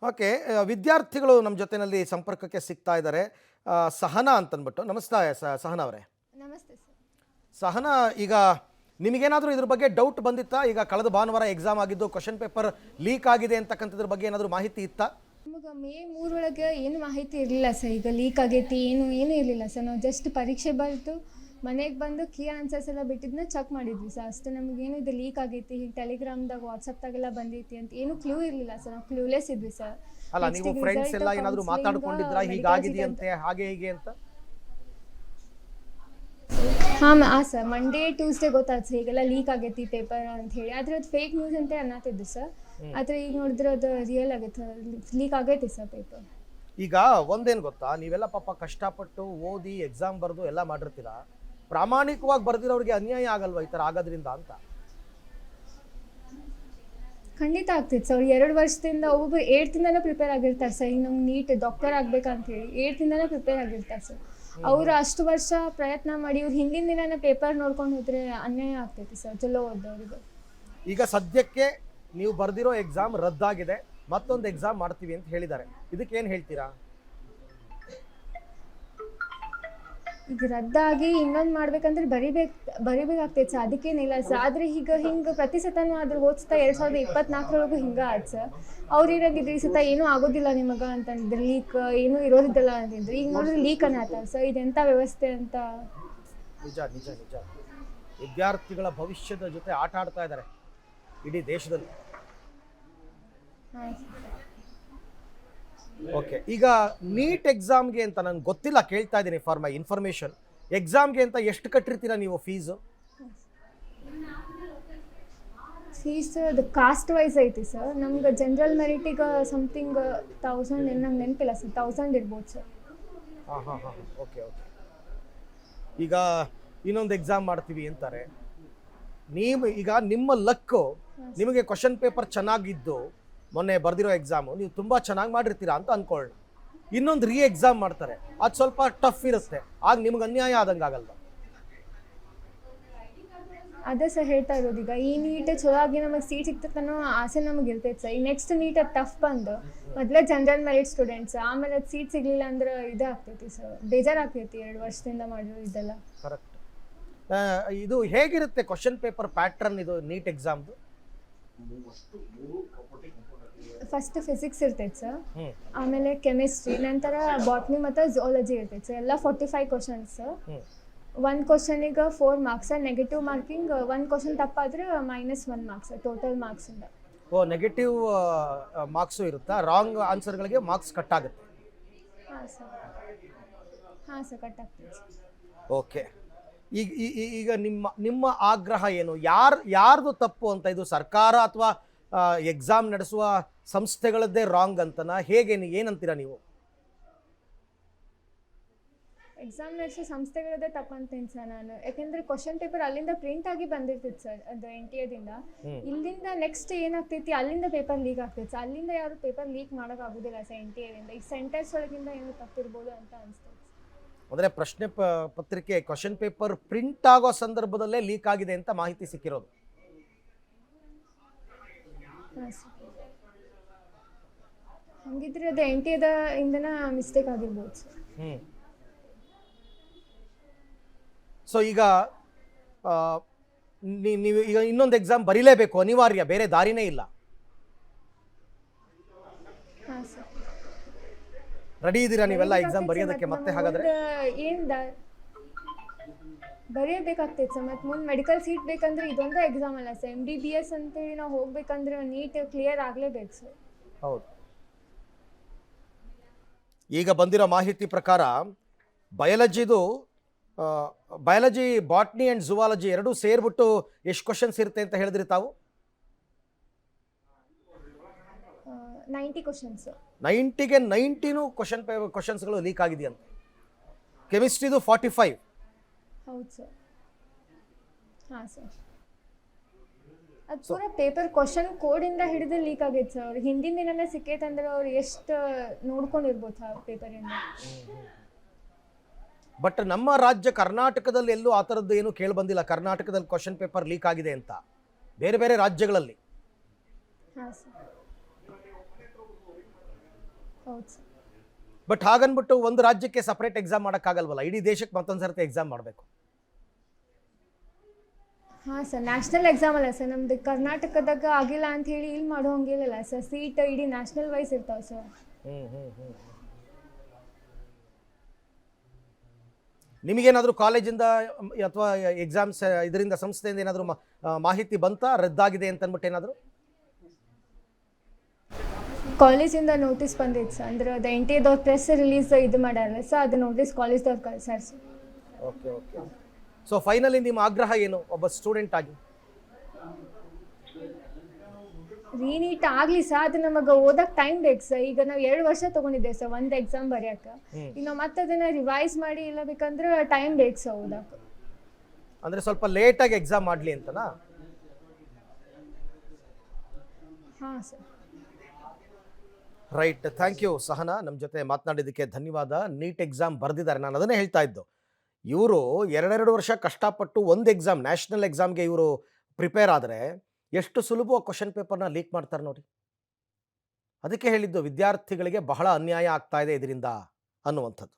Okay. ವಿದ್ಯಾರ್ಥಿಗಳು ನಮ್ಮ ಜೊತೆಯಲ್ಲಿ ಸಂಪರ್ಕಕ್ಕೆ ಸಿಗ್ತಾ ಇದ್ದಾರೆ. ಸಹನಾ ಅಂತಂದ್ಬಿಟ್ಟು. ನಮಸ್ತೆ ಸಹನಾ ಅವರೇ. ನಮಸ್ತೆ ಸರ್. ಸಹನಾ, ಈಗ ನಿಮಗೇನಾದರೂ ಇದ್ರ ಬಗ್ಗೆ ಡೌಟ್ ಬಂದಿತ್ತಾ? ಈಗ ಕಳೆದ ಭಾನುವಾರ ಎಕ್ಸಾಮ್ ಆಗಿದ್ದು, ಕ್ವಶನ್ ಪೇಪರ್ ಲೀಕ್ ಆಗಿದೆ ಅಂತಕ್ಕಂಥದ್ರ ಬಗ್ಗೆ ಏನಾದರೂ ಮಾಹಿತಿ ಇತ್ತಾ? ನಮಗೆ ಮೇ 3 ಒಳಗೆ ಏನು ಮಾಹಿತಿ ಇರಲಿಲ್ಲ ಸರ್. ಈಗ ಲೀಕ್ ಆಗೈತಿ ಏನೂ ಇರಲಿಲ್ಲ ಸರ್. ನಾವು ಜಸ್ಟ್ ಪರೀಕ್ಷೆ ಬರೆದು ಮನೆಗೆ ಬಂದು ಕೀ ಆನ್ಸರ್ಸ್ ಎಲ್ಲ ಬಿಟ್ಟಿದ್ದನ್ನ ಚೆಕ್ ಮಾಡಿದ್ವಿ ಸರ್. ಅಷ್ಟೇ. ನಮಗೇನು ಇದು ಲೀಕ್ ಆಗೈತಿ, ಹೀಗೆ ಟೆಲಿಗ್ರಾಮ್ದಾಗ ವಾಟ್ಸಪ್ದಾಗೆಲ್ಲ ಬಂದೈತಿ ಅಂತ ಏನೂ ಕ್ಲೂ ಇರಲಿಲ್ಲ ಸರ್. ನಾವು ಕ್ಲೂಲೆಸ್ ಇದ್ವಿ ಸರ್. ಅಲ್ಲ, ನೀವು ಫ್ರೆಂಡ್ಸ್ ಎಲ್ಲ ಏನಾದರೂ ಮಾತಾಡ್ಕೊಂಡಿದ್ರಾ ಹೀಗಾಗಿದೆಯಂತೆ ಹಾಗೆ ಹೀಗೆ ಅಂತ? ಹಾಂ ಸರ್. ಮಂಡೇ ಟ್ಯೂಸ್ಡೇ ಗೊತ್ತಾಯ್ತು ಸರ್ ಹೀಗೆಲ್ಲ ಲೀಕ್ ಆಗೈತಿ ಪೇಪರ್ ಅಂತ ಹೇಳಿ. ಆದರೆ ಅದು ಫೇಕ್ ನ್ಯೂಸ್ ಅಂತ ಅನ್ನತ್ತಿದ್ದು ಸರ್. ಆದರೆ ಈಗ ನೋಡಿದ್ರೆ ಅದು ರಿಯಲ್ ಆಗೈತೆ, ಲೀಕ್ ಆಗೈತಿ ಸರ್ ಪೇಪರ್. ಈಗ ಒಂದೇನು ಗೊತ್ತಾ, ನೀವೆಲ್ಲ ಪಾಪ ಕಷ್ಟಪಟ್ಟು ಓದಿ ಎಕ್ಸಾಮ್ ಬರೆದು ಎಲ್ಲ ಮಾಡಿರ್ತೀರಾ. ಪ್ರಾಮಾಣಿಕವಾಗಿ ಬರೆದಿರೋರಿಗೆ ಅನ್ಯಾಯ ಆಗಲ್ವಾ ಈ ಥರ ಆಗೋದ್ರಿಂದ ಅಂತ? ಖಂಡಿತ ಆಗ್ತೈತೆ ಸರ್. 2 ವರ್ಷದಿಂದ ಒಬ್ಬೊಬ್ರು 8 ತಿಂಗಳೇ ಪ್ರಿಪೇರ್ ಆಗಿರ್ತಾರೆ ಸರ್. ಈಗ ನಮ್ಗೆ ನೀಟ್ ಡಾಕ್ಟರ್ ಆಗ್ಬೇಕಂತ ಹೇಳಿ 8 ತಿಂಗಳೇ ಪ್ರಿಪೇರ್ ಆಗಿರ್ತಾರೆ ಸರ್. ಅವರು ಅಷ್ಟು ವರ್ಷ ಪ್ರಯತ್ನ ಮಾಡಿ ಇವ್ರು ಹಿಂದಿನ ದಿನನೇ ಪೇಪರ್ ನೋಡ್ಕೊಂಡು ಹೋದ್ರೆ ಅನ್ಯಾಯ ಆಗ್ತೈತಿ ಸರ್ ಚಲೋ ಓದೋರಿಗೆ. ಈಗ ಸದ್ಯಕ್ಕೆ ನೀವು ಬರೆದಿರೋ ಎಕ್ಸಾಮ್ ರದ್ದಾಗಿದೆ, ಮತ್ತೊಂದು ಎಕ್ಸಾಮ್ ಮಾಡ್ತೀವಿ ಅಂತ ಹೇಳಿದ್ದಾರೆ. ಇದಕ್ಕೆ ಏನು ಹೇಳ್ತೀರಾ? ಈಗ ರದ್ದಾಗಿ ಇನ್ನೊಂದು ಮಾಡ್ಬೇಕಂದ್ರೆ ಬರಿಬೇಕಾಗ್ತೈತೆ ಸರ್. ಅದಕ್ಕೇನಿಲ್ಲ ಸರ್. ಆದರೆ ಈಗ ಹಿಂಗೆ ಪ್ರತಿ ಸತನೂ ಅದ್ರ ಓದಿಸ್ತಾ 2024 ಹಿಂಗೆ ಆಯ್ತು ಸರ್. ಅವ್ರು ಇರೋದಿದ್ರೆ ಈ ಸತ ಏನೂ ಆಗೋದಿಲ್ಲ ನಿಮಗೆ ಅಂತಂದಿದ್ರು, ಲೀಕ್ ಏನೂ ಇರೋದಿಲ್ಲ ಅಂತಿದ್ರು. ಈಗ ನೋಡಿದ್ರೆ ಲೀಕ್ ಅನ್ನತ್ತಾರೆ ಸರ್. ಇದೆಂಥ ವ್ಯವಸ್ಥೆ ಅಂತ. ನಿಜ ನಿಜ ನಿಜ. ವಿದ್ಯಾರ್ಥಿಗಳ ಭವಿಷ್ಯದ ಜೊತೆ ಆಟ ಆಡ್ತಾ ಇದ್ದಾರೆ ಇಡೀ ದೇಶದಲ್ಲಿ. ಹಾಂ. ಓಕೆ. ಈಗ ನೀಟ್ ಎಕ್ಸಾಮ್ಗೆ ಅಂತ ನನಗೆ ಗೊತ್ತಿಲ್ಲ, ಕೇಳ್ತಾ ಇದ್ದೀನಿ ಫಾರ್ ಮೈ ಇನ್ಫಾರ್ಮೇಷನ್. ಎಕ್ಸಾಮ್ಗೆ ಅಂತ ಎಷ್ಟು ಕಟ್ಟಿರ್ತೀರಾ ನೀವು ಫೀಸು? ಫೀಸ್ ಅದು ಕಾಸ್ಟ್ ವೈಸ್ ಐತಿ ಸರ್. ನಮ್ಗೆ ಜನರಲ್ ಮೆರಿಟಿಗೆ ಸಮಥಿಂಗ್ 1000 ನಂಗೆ ನೆನಪಿಲ್ಲ ಸರ್. 1000 ಇರ್ಬೋದು ಸರ್. ಹಾಂ ಹಾಂ ಹಾಂ. Okay okay. ಈಗ ಇನ್ನೊಂದು ಎಕ್ಸಾಮ್ ಮಾಡ್ತೀವಿ ಅಂತಾರೆ. ಈಗ ನಿಮ್ಮ ಲಕ್ಕು, ನಿಮಗೆ ಕ್ವಶನ್ ಪೇಪರ್ ಚೆನ್ನಾಗಿದ್ದು ಮೊನ್ನೆ ಬರೆದಿರೋ ಎಕ್ಸಾಮು ನೀವು ತುಂಬ ಚೆನ್ನಾಗಿ ಮಾಡಿರ್ತೀರಾ ಅಂತ ಅಂದ್ಕೊಳ್ಳಿ. ಇನ್ನೊಂದು ಎಕ್ಸಾಮ್ ಮಾಡ್ತಾರೆ, ಅದು ಸ್ವಲ್ಪ ಟಫ್ ಇರುತ್ತೆ. ಆಗ ನಿಮ್ಗೆ ಅನ್ಯಾಯ ಆದಂಗೆ ಆಗಲ್ಲ? ಅದೇ ಸರ್ ಹೇಳ್ತಾ ಇರೋದು. ಈಗ ಈ ನೀಟ್ ಚಲೋ ಆಗಿ ನಮಗೆ ಸೀಟ್ ಸಿಗ್ತದೆ ಅನ್ನೋ ಆಸೆ ನಮಗೆ ಇರ್ತೈತೆ ಸರ್. ಈ ನೆಕ್ಸ್ಟ್ ನೀಟ್ ಅದು ಟಫ್ ಬಂದು ಮೊದಲೇ ಜನರಲ್ ಮೆರಿಟ್ ಸ್ಟೂಡೆಂಟ್ಸ್, ಆಮೇಲೆ ಅದು ಸೀಟ್ ಸಿಗಲಿಲ್ಲ ಅಂದ್ರೆ ಇದಾಗ್ತೈತಿ ಸರ್. ಬೇಜಾರಾಗ್ತೈತಿ 2 ವರ್ಷದಿಂದ ಮಾಡಿರೋ ಇದೆಲ್ಲ. ಕರೆಕ್ಟ್. ಇದು ಹೇಗಿರುತ್ತೆ ಕ್ವಶನ್ ಪೇಪರ್ ಪ್ಯಾಟ್ರನ್ ಇದು ನೀಟ್ ಎಕ್ಸಾಮ್ದು? ಫಸ್ಟ್ ಫಿಸಿಕ್ಸ್ ಇರ್ತೈತೆ ಸರ್, ಆಮೇಲೆ ಕೆಮಿಸ್ಟ್ರಿ, ನಂತರ ಬಾಟ್ನಿ ಮತ್ತು ಝುವಾಲಜಿ ಇರ್ತೈತೆ ಸರ್. ಎಲ್ಲ 45 ಕ್ವಶನ್ಸ್. 1 ಕ್ವಶನಿಗೆ 4 ಮಾರ್ಕ್ಸ್, ನೆಗೆಟಿವ್ ಮಾರ್ಕಿಂಗ್ 1 ಕ್ವಶನ್ ತಪ್ಪಾದ್ರೆ -1 ಮಾರ್ಕ್ಸ್ ಟೋಟಲ್ ಮಾರ್ಕ್ಸ್ ಇಂದ. ಓ, ನೆಗೆಟಿವ್ ಮಾರ್ಕ್ಸು ಇರುತ್ತಾ? ರಾಂಗ್ ಆನ್ಸರ್ಗಳಿಗೆ ಮಾರ್ಕ್ಸ್ ಕಟ್ ಆಗುತ್ತೆ? ಹಾಂ ಸರ್. ಹಾಂ ಸರ್, ಕಟ್ ಆಗ್ತೈತೆ ಸರ್. ಓಕೆ. ಈಗ ನಿಮ್ಮ ಆಗ್ರಹ ಏನು? ಯಾರ್ದು ತಪ್ಪು ಅಂತ? ಇದು ಸರ್ಕಾರ ಅಥವಾ ಎಕ್ಸಾಮ್ ನಡೆಸುವ ಸಂಸ್ಥೆಗಳದ್ದೇ ರಾಂಗ್ ಅಂತನಾ? ಹೇಗೆ ಏನಂತೀರಾ ನೀವು? ಎಕ್ಸಾಮ್ ನಡೆಸೋ ಸಂಸ್ಥೆಗಳದ್ದೇ ತಪ್ಪಂತೀನಿ ಸರ್ ನಾನು. ಯಾಕೆಂದರೆ ಕ್ವಶನ್ ಪೇಪರ್ ಅಲ್ಲಿಂದ ಪ್ರಿಂಟ್ ಆಗಿ ಬಂದಿರ್ತೈತೆ ಸರ್, ಅದು NTA ಇಲ್ಲಿಂದ ನೆಕ್ಸ್ಟ್ ಏನಾಗ್ತೈತಿ ಅಲ್ಲಿಂದ ಪೇಪರ್ ಲೀಕ್ ಆಗ್ತೈತೆ ಸರ್. ಅಲ್ಲಿಂದ ಯಾರು ಪೇಪರ್ ಲೀಕ್ ಮಾಡೋಕ್ಕಾಗೋದಿಲ್ಲ ಸರ್ NTA. ಈಗ ಸೆಂಟರ್ಸ್ ಒಳಗಿಂದ ಏನೋ ತಪ್ಪಿರ್ಬೋದು ಅಂತ ಅನಿಸ್ತೈತೆ. ಅಂದರೆ ಪ್ರಶ್ನೆ ಪತ್ರಿಕೆ ಕ್ವಶನ್ ಪೇಪರ್ ಪ್ರಿಂಟ್ ಆಗೋ ಸಂದರ್ಭದಲ್ಲೇ ಲೀಕ್ ಆಗಿದೆ ಅಂತ ಮಾಹಿತಿ ಸಿಕ್ಕಿರೋದು? ಹಾಂ ಸರ್. ಹಂಗಿದ್ರೆ ಅದು NTA ಇಂದನ ಮಿಸ್ಟೇಕ್ ಆಗಿರ್ಬೋದು ಸರ್. ಸೊ ಈಗ ನೀವು ಈಗ ಇನ್ನೊಂದು ಎಕ್ಸಾಮ್ ಬರೀಲೇಬೇಕು, ಅನಿವಾರ್ಯ, ಬೇರೆ ದಾರಿನೇ ಇಲ್ಲ. ಹಾಂ ಸರ್. ರೆಡಿ ಇದ್ದೀರಾ ನೀವೆಲ್ಲ ಎಕ್ಸಾಮ್ ಬರೆಯೋದಕ್ಕೆ ಮತ್ತೆ? ಹಾಗಾದ್ರೆ ಏನು ಬರೆಯಬೇಕಾಗ್ತೈತೆ ಸರ್. ಮತ್ತು ಮುಂದೆ ಮೆಡಿಕಲ್ ಸೀಟ್ ಬೇಕಂದ್ರೆ ಇದೊಂದು ಎಕ್ಸಾಮ್ ಅಲ್ಲ ಸರ್. MBBS ಅಂತೇಳಿ ನಾವು ಹೋಗ್ಬೇಕಂದ್ರೆ ನೀಟ್ ಕ್ಲಿಯರ್ ಆಗಲೇಬೇಕು ಸರ್. ಹೌದು. ಈಗ ಬಂದಿರೋ ಮಾಹಿತಿ ಪ್ರಕಾರ ಬಯಾಲಜಿ, ಬಾಟ್ನಿ ಆ್ಯಂಡ್ ಝುವಾಲಜಿ ಎರಡೂ ಸೇರಿಬಿಟ್ಟು ಎಷ್ಟು ಕ್ವಶನ್ಸ್ ಇರುತ್ತೆ ಅಂತ ಹೇಳಿದ್ರಿ ತಾವು? 90 ಕ್ವಶನ್ಸ್. 90ಗೆ 90 ಕ್ವಶನ್ಸ್ಗಳು ಲೀಕ್ ಆಗಿದೆಯಂತ. ಕೆಮಿಸ್ಟ್ರಿದು 45. ಹೌದು ಸರ್. ಹಾಂ ಸರ್. ಅದು ಪೂರ ಪೇಪರ್ ಕ್ವಶನ್ ಕೋಡಿಂದ ಹಿಡಿದು ಲೀಕ್ ಆಗೈತೆ ಸರ್. ಅವ್ರು ಹಿಂದಿನ ದಿನನೇ ಸಿಕ್ಕೈತೆ ಅಂದ್ರೆ ಅವ್ರು ಎಷ್ಟು ನೋಡ್ಕೊಂಡಿರ್ಬೋದು ಆ ಪೇಪರಿಂದ. ಬಟ್ ನಮ್ಮ ರಾಜ್ಯ ಕರ್ನಾಟಕದಲ್ಲಿ ಎಲ್ಲೂ ಆ ಥರದ್ದು ಏನು ಕೇಳಿ ಬಂದಿಲ್ಲ. ಕರ್ನಾಟಕದಲ್ಲಿ ಕ್ವಶನ್ ಪೇಪರ್ ಲೀಕ್ ಆಗಿದೆ ಅಂತ. ಬೇರೆ ಬೇರೆ ರಾಜ್ಯಗಳಲ್ಲಿ. ಹಾಂ ಸರ್. ಹೌದು ಸರ್. ಬಟ್ ಹಾಗನ್ಬಿಟ್ಟು ಒಂದು ರಾಜ್ಯಕ್ಕೆ ಸಪ್ರೇಟ್ ಎಕ್ಸಾಮ್ ಮಾಡೋಕ್ಕಾಗಲ್ವಲ್ಲ, ಇಡೀ ದೇಶಕ್ಕೆ ಮತ್ತೊಂದು ಸರ್ತಿ ಎಕ್ಸಾಮ್ ಮಾಡಬೇಕು. ಹಾಂ ಸರ್, ನ್ಯಾಷನಲ್ ಎಕ್ಸಾಮ್ ಅಲ್ಲ ಸರ್, ನಮ್ದು ಕರ್ನಾಟಕದಾಗ ಆಗಿಲ್ಲ ಅಂತ ಹೇಳಿ ಇಲ್ಲಿ ಮಾಡೋ ಹಂಗಿಲ್ಲ ಸರ್, ಸೀಟ್ ಇಡೀ ನ್ಯಾಷನಲ್ ವೈಸ್ ಇರ್ತಾವೆ ಸರ್. ನಿಮಗೇನಾದರೂ ಕಾಲೇಜಿಂದ ಅಥವಾ ಎಕ್ಸಾಮ್ಸ್ ಇದರಿಂದ ಸಂಸ್ಥೆಯಿಂದ ಏನಾದರೂ ಮಾಹಿತಿ ಬಂತಾ ರದ್ದಾಗಿದೆ ಅಂತ ಅಂದ್ಬಿಟ್ಟು ಏನಾದರೂ? ಕಾಲೇಜಿಂದ ನೋಟಿಸ್ ಬಂದಿತ್ತು ಸರ್, ಅಂದ್ರೆ ಅದು NTA ಪ್ರೆಸ್ ರಿಲೀಸ್ ಇದು ಮಾಡ್ಯಾರಲ್ಲ ಸರ್, ಅದು ನೋಟಿಸ್ ಕಾಲೇಜ್ದವ್ರು ಕಳ್ಸಾರ sir. Okay okay. So finally ನಿಮ್ಮ ಆಗ್ರಹ ಏನು ಒಬ್ಬ ಸ್ಟೂಡೆಂಟ್ ಆಗಿ? ರೀನೀಟ್ ಆಗಲಿ ಸರ್, ಅದು ನಮಗೆ ಓದಕ್ಕೆ ಟೈಮ್ ಬೇಕು ಸರ್. ಈಗ ನಾವು 2 ವರ್ಷ ತೊಗೊಂಡಿದ್ದೇವೆ ಸರ್ ಒಂದು ಎಕ್ಸಾಮ್ ಬರೆಯೋಕೆ. ಈಗ ನಾವು ಮತ್ತೆ ಅದನ್ನು ರಿವೈಸ್ ಮಾಡಿ ಇಲ್ಲ ಬೇಕಂದ್ರೆ ಟೈಮ್ ಬೇಕು ಸರ್ ಓದಕ್ಕೆ. ಅಂದರೆ ಸ್ವಲ್ಪ ಲೇಟಾಗಿ ಎಕ್ಸಾಮ್ ಮಾಡಲಿ ಅಂತನಾ? ಹಾಂ sir. Right, thank you Sahana, ನಮ್ಮ ಜೊತೆ ಮಾತನಾಡಿದ್ದಕ್ಕೆ ಧನ್ಯವಾದ. ನೀಟ್ ಎಕ್ಸಾಮ್ ಬರೆದಿದ್ದಾರೆ, ನಾನು ಅದನ್ನೇ ಹೇಳ್ತಾ ಇದ್ದು. ಇವರು 2 ವರ್ಷ ಕಷ್ಟಪಟ್ಟು ಒಂದು ಎಕ್ಸಾಮ್, ನ್ಯಾಷನಲ್ ಎಕ್ಸಾಮ್ಗೆ ಇವರು ಪ್ರಿಪೇರ್ ಆದರೆ ಎಷ್ಟು ಸುಲಭವಾಗಿ ಕ್ವಶನ್ ಪೇಪರ್ನ ಲೀಕ್ ಮಾಡ್ತಾರೆ ನೋಡಿ. ಅದಕ್ಕೆ ಹೇಳಿದ್ದು ವಿದ್ಯಾರ್ಥಿಗಳಿಗೆ ಬಹಳ ಅನ್ಯಾಯ ಆಗ್ತಾ ಇದೆ ಇದರಿಂದ ಅನ್ನುವಂಥದ್ದು.